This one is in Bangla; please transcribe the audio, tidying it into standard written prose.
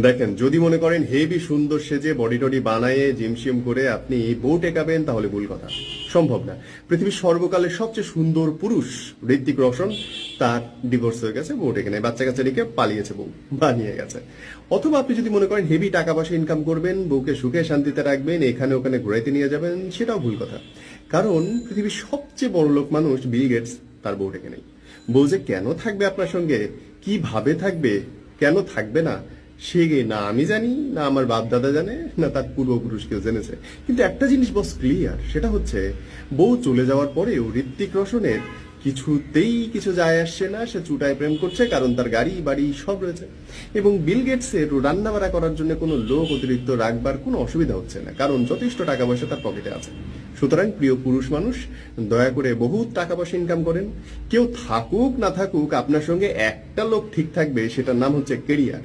দেখেন, যদি মনে করেন হেভি সুন্দর সেজে বডি টডি বানায়ে জিম করে আপনি বউ টেকাবেন, তাহলে ভুল কথা। সম্ভব না। পৃথিবীর সর্বকালের সবচেয়ে সুন্দর পুরুষ ঋত্বিক রোশন, তার ডিভোর্স হয়ে গেছে, বউ টেকে নেই, বাচ্চা কাচ্চা রেখে পালিয়েছে, বউ বানিয়ে গেছে। অথবা আপনি যদি মনে করেন হেভি টাকা পয়সা ইনকাম করবেন, বউকে সুখে শান্তিতে রাখবেন, এখানে ওখানে ঘুরাইতে নিয়ে যাবেন, সেটাও ভুল কথা। কারণ পৃথিবীর সবচেয়ে বড় লোক মানুষ বিল গেটস, তার বউ টেকে নেই। বউ যে কেন থাকবে আপনার সঙ্গে, কিভাবে থাকবে, কেন থাকবে না, সে না আমি জানি, না আমার বাপ দাদা জানে, না তার পূর্বপুরুষ কেউ জেনেছে। কিন্তু একটা জিনিস বস ক্লিয়ার, সেটা হচ্ছে বউ চলে যাওয়ার পরেও ঋত্বিক রোশনের কিছুতেই কিছু যায় আসছে না। সে চুটায় প্রেম করছে, কারণ তার গাড়ি বাড়ি সব রয়েছে। এবং বিল গেটসের রান্না বাড়া করার জন্য কোনো লোক অতিরিক্ত রাখবার কোনো অসুবিধা হচ্ছে না, কারণ যথেষ্ট টাকা পয়সা তার পকেটে আছে। সুতরাং প্রিয় পুরুষ মানুষ, দয়া করে বহুত টাকা পয়সা ইনকাম করেন। কেউ থাকুক না থাকুক, আপনার সঙ্গে একটা লোক ঠিক থাকবে, সেটার নাম হচ্ছে কেরিয়ার।